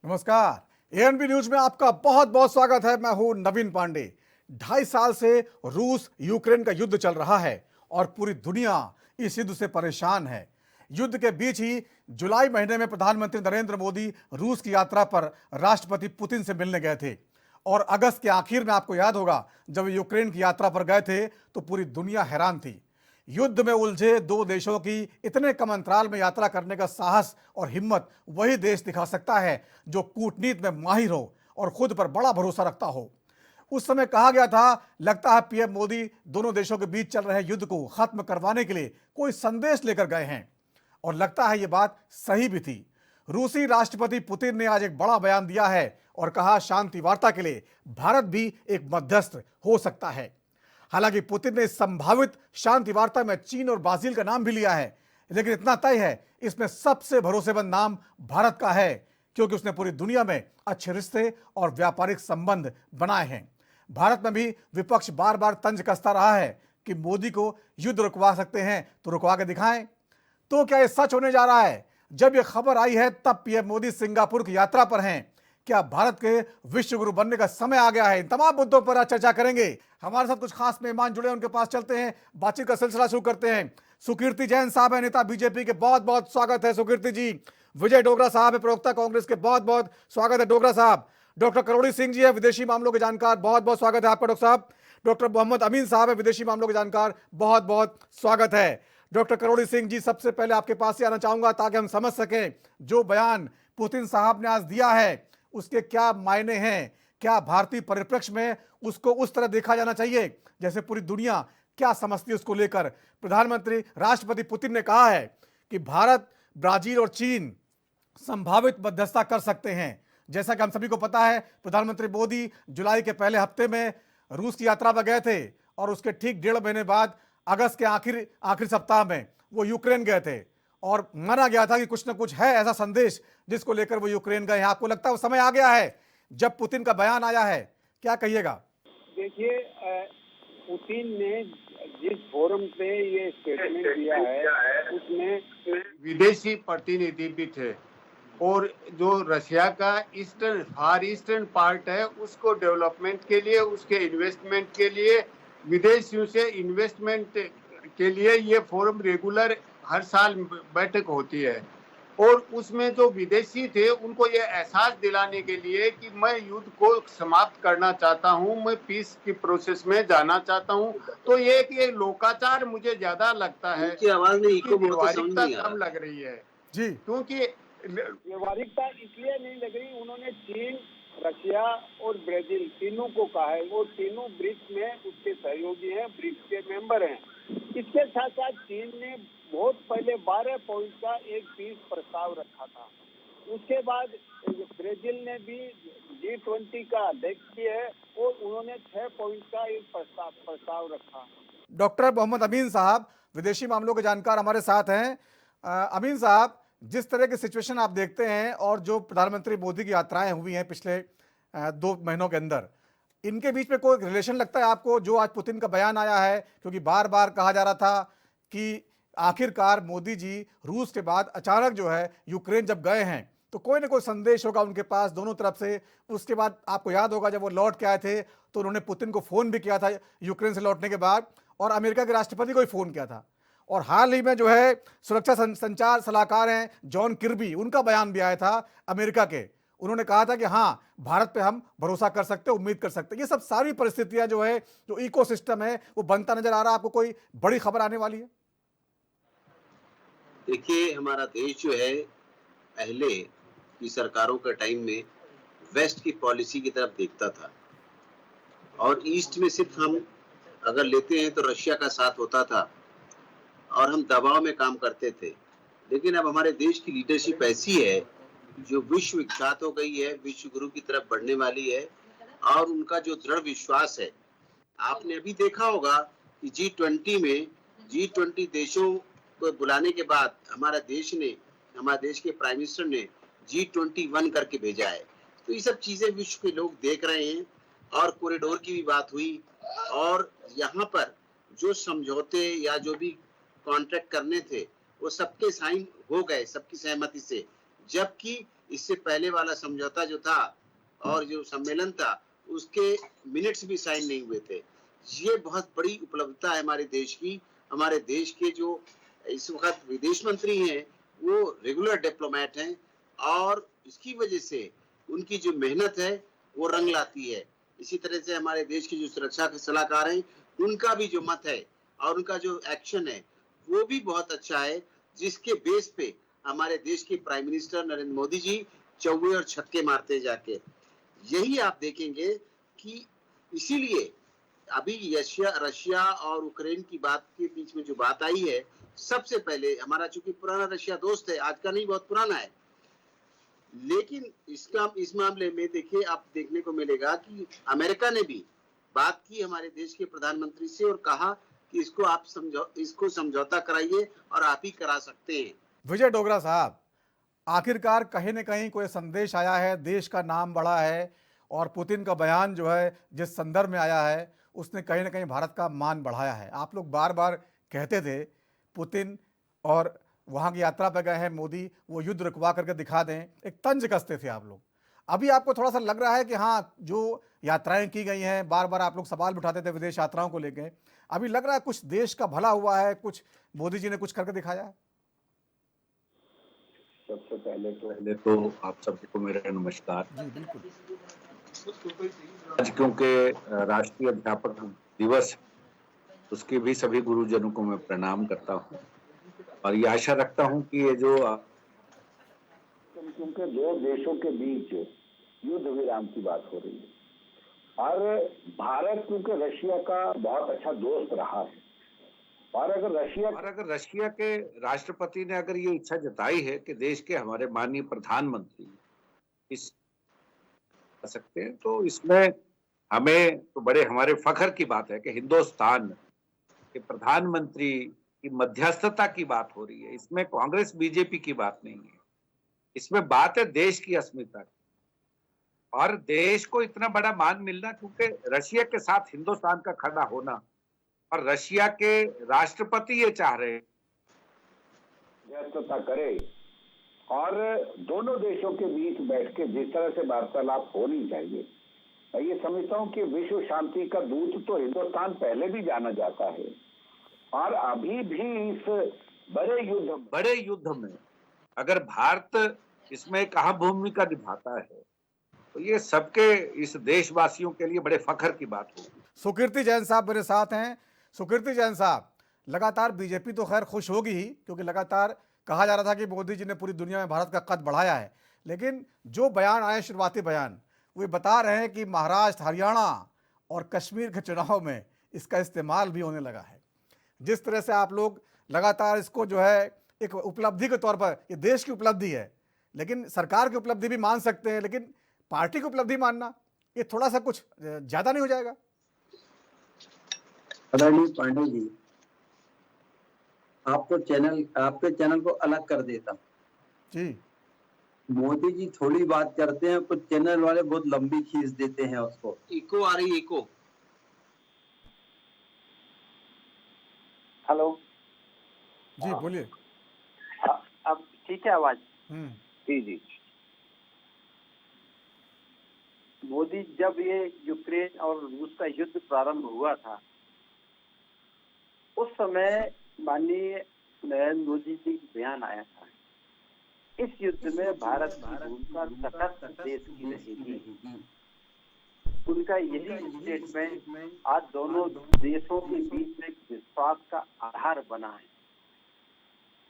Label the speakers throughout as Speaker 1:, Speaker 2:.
Speaker 1: नमस्कार। ANB news में आपका बहुत बहुत स्वागत है। मैं हूं नवीन पांडे। 2.5 साल से रूस यूक्रेन का युद्ध चल रहा है और पूरी दुनिया इस युद्ध से परेशान है। युद्ध के बीच ही जुलाई महीने में प्रधानमंत्री नरेंद्र मोदी रूस की यात्रा पर राष्ट्रपति पुतिन से मिलने गए थे और अगस्त के आखिर में आपको याद होगा जब वे यूक्रेन की यात्रा पर गए थे तो पूरी दुनिया हैरान थी। युद्ध में उलझे दो देशों की इतने कम अंतराल में यात्रा करने का साहस और हिम्मत वही देश दिखा सकता है जो कूटनीति में माहिर हो और खुद पर बड़ा भरोसा रखता हो। उस समय कहा गया था, लगता है पीएम मोदी दोनों देशों के बीच चल रहे युद्ध को खत्म करवाने के लिए कोई संदेश लेकर गए हैं, और लगता है ये बात सही भी थी। रूसी राष्ट्रपति पुतिन ने आज एक बड़ा बयान दिया है और कहा शांति वार्ता के लिए भारत भी एक मध्यस्थ हो सकता है। हालांकि पुतिन ने इस संभावित शांति वार्ता में चीन और ब्राजील का नाम भी लिया है, लेकिन इतना तय है इसमें सबसे भरोसेमंद नाम भारत का है, क्योंकि उसने पूरी दुनिया में अच्छे रिश्ते और व्यापारिक संबंध बनाए हैं। भारत में भी विपक्ष बार बार तंज कसता रहा है कि मोदी को युद्ध रुकवा सकते हैं तो रुकवा के दिखाएं। तो क्या यह सच होने जा रहा है? जब यह खबर आई है तब पीएम मोदी सिंगापुर की यात्रा पर हैं। क्या भारत के विश्व गुरु बनने का समय आ गया है? इन तमाम मुद्दों पर आज चर्चा करेंगे। हमारे साथ कुछ खास मेहमान जुड़े हैं, उनके पास चलते हैं, बातचीत का सिलसिला शुरू करते हैं। सुकीर्ति जैन साहब है, नेता बीजेपी के, बहुत बहुत स्वागत है सुकीर्ति जी। विजय डोगरा साहब है, प्रवक्ता कांग्रेस के, बहुत बहुत स्वागत है डोगरा साहब। डॉक्टर करोड़ी सिंह जी है, विदेशी मामलों के जानकार, बहुत बहुत स्वागत है आपका डॉक्टर साहब। डॉक्टर मोहम्मद अमीन साहब है, विदेशी मामलों के जानकार, बहुत बहुत स्वागत है। डॉक्टर करोड़ी सिंह जी, सबसे पहले आपके पास ही आना चाहूंगा ताकि हम समझ सकें जो बयान पुतिन साहब ने आज दिया है उसके क्या मायने हैं। क्या भारतीय परिप्रेक्ष्य में उसको उस तरह देखा जाना चाहिए जैसे पूरी दुनिया क्या समझती है उसको लेकर? प्रधानमंत्री राष्ट्रपति पुतिन ने कहा है कि भारत, ब्राजील और चीन संभावित मध्यस्थता कर सकते हैं। जैसा कि हम सभी को पता है, प्रधानमंत्री मोदी जुलाई के पहले हफ्ते में रूस की यात्रा पर गए थे और उसके ठीक 1.5 महीने बाद अगस्त के आखिरी सप्ताह में वो यूक्रेन गए थे और माना गया था कि कुछ ना कुछ है ऐसा संदेश जिसको लेकर वो यूक्रेन गए हैं। आपको लगता है वो समय आ गया है जब पुतिन का बयान आया है? क्या कहिएगा?
Speaker 2: देखिए, पुतिन ने जिस फोरम पे ये स्टेटमेंट दिया है उसमें
Speaker 3: विदेशी प्रतिनिधि भी थे और जो रशिया का फार ईस्टर्न पार्ट है उसको डेवलपमेंट के लिए, उसके इन्वेस्टमेंट के लिए, विदेशियों से इन्वेस्टमेंट के लिए ये फोरम रेगुलर हर साल बैठक होती है। और उसमें जो विदेशी थे उनको ये एहसास दिलाने के लिए कि मैं युद्ध को समाप्त करना चाहता हूं, मैं पीस की प्रोसेस में जाना चाहता हूं। तो ये लोकाचार मुझे ज्यादा लगता है कि आवाज में व्यवहारिकता कम लग रही है
Speaker 1: जी,
Speaker 2: क्योंकि व्यवहारिकता इसलिए नहीं लग रही। उन्होंने चीन, रशिया और ब्राजील तीनों को कहा है, वो तीनों ब्रिक्स में उसके सहयोगी हैं, ब्रिक्स के मेंबर हैं। इसके साथ साथ चीन ने बहुत पहले 12 पॉइंट का एक पीस प्रस्ताव रखा था। उसके बाद ब्राजील ने भी G20 का अध्यक्ष किया है और उन्होंने 6 पॉइंट का एक प्रस्ताव रखा।
Speaker 1: डॉक्टर मोहम्मद अमीन साहब, विदेशी मामलों के जानकार, हमारे साथ हैं। अमीन साहब, जिस तरह की सिचुएशन आप देखते हैं और जो प्रधानमंत्री मोदी की यात्राएं हुई हैं पिछले 2 महीनों के अंदर, इनके बीच में कोई रिलेशन लगता है आपको जो आज पुतिन का बयान आया है? क्योंकि बार बार कहा जा रहा था कि आखिरकार मोदी जी रूस के बाद अचानक जो है यूक्रेन जब गए हैं तो कोई ना कोई संदेश होगा उनके पास दोनों तरफ से। उसके बाद आपको याद होगा जब वो लौट के आए थे तो उन्होंने पुतिन को फ़ोन भी किया था यूक्रेन से लौटने के बाद, और अमेरिका के राष्ट्रपति को भी फ़ोन किया था। और हाल ही में जो है सुरक्षा संचार सलाहकार हैं जॉन किर्बी, उनका बयान भी आया था अमेरिका के। उन्होंने कहा था कि हाँ, भारत पे हम भरोसा कर सकते हैं, उम्मीद कर सकते हैं। ये सब सारी परिस्थितियां जो है, जो इकोसिस्टम है, वो बनता नजर आ रहा है। आपको कोई बड़ी खबर आने वाली है?
Speaker 4: देखिए, हमारा देश जो है पहले की सरकारों के टाइम में वेस्ट की पॉलिसी की तरफ देखता था और ईस्ट में सिर्फ हम अगर लेते हैं तो रशिया का साथ होता था और हम दबाव में काम करते थे। लेकिन अब हमारे देश की लीडरशिप ऐसी है जो विश्व विख्यात हो गई है, विश्व गुरु की तरफ बढ़ने वाली है और उनका जो दृढ़ विश्वास है, आपने अभी देखा होगा कि G20 देशों को बुलाने के बाद हमारे देश के प्राइम मिनिस्टर ने G21 करके भेजा है। तो ये सब चीजें विश्व के लोग देख रहे हैं और कॉरिडोर की भी बात हुई और यहाँ पर जो समझौते या जो भी कॉन्ट्रैक्ट करने थे वो सबके साइन हो गए, सबकी सहमति से। जबकि इससे पहले वाला समझौता जो था और जो सम्मेलन था उसके मिनट्स भी साइन नहीं हुए थे। ये बहुत बड़ी उपलब्धता है हमारे देश की। हमारे देश के जो इस वक्त विदेश मंत्री हैं वो रेगुलर डिप्लोमेट हैं और इसकी वजह से उनकी जो मेहनत है वो रंग लाती है। इसी तरह से हमारे देश के जो सुरक्षा के सलाहकार हैं उनका भी जो मत है और उनका जो एक्शन है वो भी बहुत अच्छा है, जिसके बेस पे हमारे देश के प्राइम मिनिस्टर नरेंद्र मोदी जी चौवे और छक्के मारते जाके। यही आप देखेंगे कि इसीलिए अभी रशिया और यूक्रेन की बात के बीच में जो बात आई है, सबसे पहले हमारा चूंकि पुराना रशिया दोस्त है, आज का नहीं बहुत पुराना है, लेकिन इस मामले में देखिए आप देखने को मिलेगा कि अमेरिका ने भी बात की हमारे देश के प्रधानमंत्री से और कहा कि इसको समझौता कराइए और आप ही करा सकते हैं।
Speaker 1: विजय डोगरा साहब, आखिरकार कहीं न कहीं कोई संदेश आया है, देश का नाम बढ़ा है और पुतिन का बयान जो है जिस संदर्भ में आया है उसने कहीं न कहीं भारत का मान बढ़ाया है। आप लोग बार बार कहते थे पुतिन और वहाँ की यात्रा पर गए हैं मोदी, वो युद्ध रुकवा करके दिखा दें, एक तंज कसते थे आप लोग। अभी आपको थोड़ा सा लग रहा है कि हाँ, जो यात्राएं की गई हैं, बार बार आप लोग सवाल भी उठाते थे विदेश यात्राओं को लेकर, अभी लग रहा है कुछ देश का भला हुआ है, कुछ मोदी जी ने कुछ करके दिखाया है?
Speaker 5: सबसे पहले तो आप सबको मेरा नमस्कार।
Speaker 1: जी बिल्कुल।
Speaker 5: आज क्योंकि राष्ट्रीय अध्यापक दिवस है, उसके भी सभी गुरुजनों को मैं प्रणाम करता हूँ और ये आशा रखता हूँ कि ये जो
Speaker 6: क्योंकि दो देशों के बीच युद्ध विराम की बात हो रही है और भारत क्योंकि रशिया का बहुत अच्छा दोस्त रहा है और अगर
Speaker 5: रशिया के राष्ट्रपति ने अगर ये इच्छा जताई है कि देश के हमारे माननीय प्रधानमंत्री इस कर सकते हैं, तो इसमें हमें तो बड़े हमारे फख्र की बात है कि हिंदुस्तान के प्रधानमंत्री की मध्यस्थता की बात हो रही है। इसमें कांग्रेस बीजेपी की बात नहीं है, इसमें बात है देश की अस्मिता की और देश को इतना बड़ा मान मिलना क्योंकि रशिया के साथ हिंदुस्तान का खड़ा होना और रशिया के राष्ट्रपति ये चाह रहे हैं
Speaker 6: मध्यस्थता करे और दोनों देशों के बीच बैठ के जिस तरह से वार्तालाप होनी चाहिए। मैं ये समझता हूँ कि विश्व शांति का दूत तो हिंदुस्तान पहले भी जाना जाता है और अभी भी इस बड़े युद्ध में
Speaker 5: अगर भारत इसमें एक अहम भूमिका निभाता है तो ये सबके इस देशवासियों के लिए बड़े फख्र की बात होगी।
Speaker 1: सुकीर्ति जैन साहब मेरे साथ हैं। सुकीर्ति जैन साहब, लगातार बीजेपी तो खैर खुश होगी ही क्योंकि लगातार कहा जा रहा था कि मोदी जी ने पूरी दुनिया में भारत का कद बढ़ाया है, लेकिन जो बयान आए, शुरुआती बयान, वे बता रहे हैं कि महाराष्ट्र, हरियाणा और कश्मीर के चुनाव में इसका इस्तेमाल भी होने लगा है। जिस तरह से आप लोग लगातार इसको जो है एक उपलब्धि के तौर पर, ये देश की उपलब्धि है, लेकिन सरकार की उपलब्धि भी मान सकते हैं, लेकिन पार्टी की उपलब्धि मानना ये थोड़ा सा कुछ ज़्यादा नहीं हो जाएगा?
Speaker 7: आदरणीय पांडे जी, आपके चैनल को अलग कर देता हूँ
Speaker 1: जी।
Speaker 7: मोदी जी थोड़ी बात करते हैं, कुछ चैनल वाले बहुत लंबी खींच देते हैं उसको।
Speaker 4: इको आ रही, इको।
Speaker 2: हेलो
Speaker 1: जी बोलिए।
Speaker 2: अब ठीक है आवाज?
Speaker 6: जी।
Speaker 2: मोदी, जब ये यूक्रेन और रूस का युद्ध प्रारंभ हुआ था उस समय माननीय नरेंद्र मोदी जी का बयान आया था, इस युद्ध में भारत की भूमिका तटस्थ देश की रहेगी। उनका यही स्टेटमेंट आज दोनों देशों के बीच में विश्वास का आधार बना है।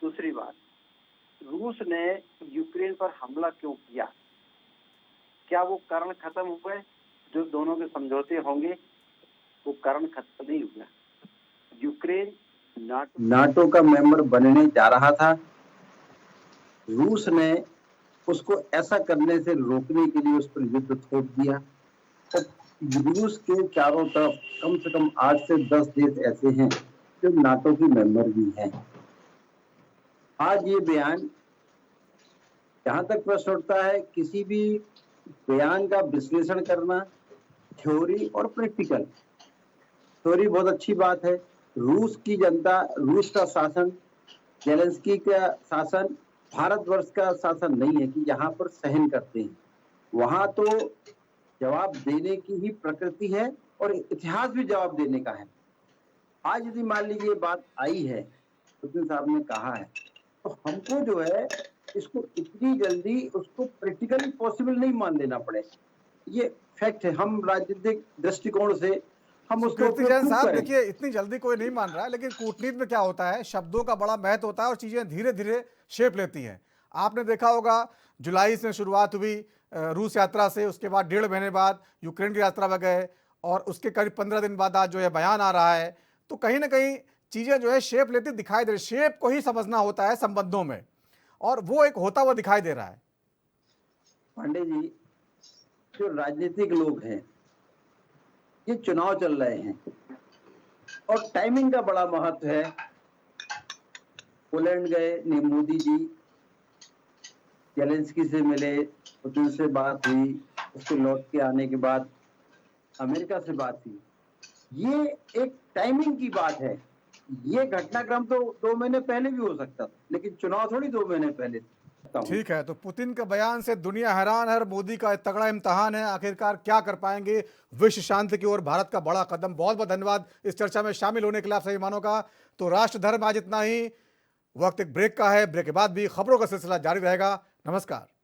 Speaker 2: दूसरी बात, रूस ने यूक्रेन पर हमला क्यों किया? क्या वो कारण खत्म हो गए? जो दोनों के समझौते होंगे वो कारण खत्म नहीं हुआ। यूक्रेन
Speaker 7: नाटो का मेंबर बनने जा रहा था, रूस ने उसको ऐसा करने से रोकने के लिए उस पर युद्ध थोप दिया। रूस के चारों तरफ कम से कम 8 से 10 देश ऐसे हैं जो नाटो की मेंबर भी हैं। आज ये बयान, जहां तक प्रश्न उठता है, किसी भी बयान का विश्लेषण करना, थ्योरी और प्रैक्टिकल। थ्योरी बहुत अच्छी बात है, रूस की जनता, रूस का शासन, जेलेंस्की का शासन भारतवर्ष का शासन नहीं है कि यहाँ पर सहन करते हैं। वहां तो जवाब देने की ही प्रकृति है और इतिहास भी जवाब देने का है। आज यदि मान लीजिए बात आई है, पुतिन साहब ने कहा है, तो हमको जो है इसको इतनी जल्दी उसको प्रैक्टिकली पॉसिबल नहीं मान लेना पड़े। ये फैक्ट है। हम राजनीतिक दृष्टिकोण से हम उसको
Speaker 1: कीर्ति जैन साहब, देखिए इतनी जल्दी कोई नहीं मान रहा है, लेकिन कूटनीति में क्या होता है, शब्दों का बड़ा महत्व होता है और चीजें धीरे धीरे शेप लेती हैं। आपने देखा होगा जुलाई से शुरुआत हुई रूस यात्रा से, उसके बाद 1.5 महीने बाद यूक्रेन की यात्रा में गए और उसके करीब 15 दिन बाद आज जो है बयान आ रहा है। तो कहीं ना कहीं चीजें जो है शेप लेती दिखाई दे रही। शेप को ही समझना होता है संबंधों में, और वो एक होता हुआ दिखाई दे रहा है।
Speaker 7: पांडे जी, जो राजनीतिक लोग हैं, ये चुनाव चल रहे हैं और टाइमिंग का बड़ा महत्व है। पोलैंड गए, मोदी जी जेलेंस्की से मिले, पुतिन से बात हुई, उसके लौट के आने के बाद अमेरिका से बात हुई। ये एक टाइमिंग की बात है। ये घटनाक्रम तो 2 महीने पहले भी हो सकता था, लेकिन चुनाव थोड़ी 2 महीने पहले।
Speaker 1: ठीक है, तो पुतिन के बयान से दुनिया हैरान है, मोदी का एक तगड़ा इम्तहान है, आखिरकार क्या कर पाएंगे विश्व शांति की ओर भारत का बड़ा कदम। बहुत बहुत धन्यवाद इस चर्चा में शामिल होने के लिए आप सभी मेहमानों का। तो राष्ट्र धर्म आज इतना ही। वक्त एक ब्रेक का है, ब्रेक के बाद भी खबरों का सिलसिला जारी रहेगा। नमस्कार।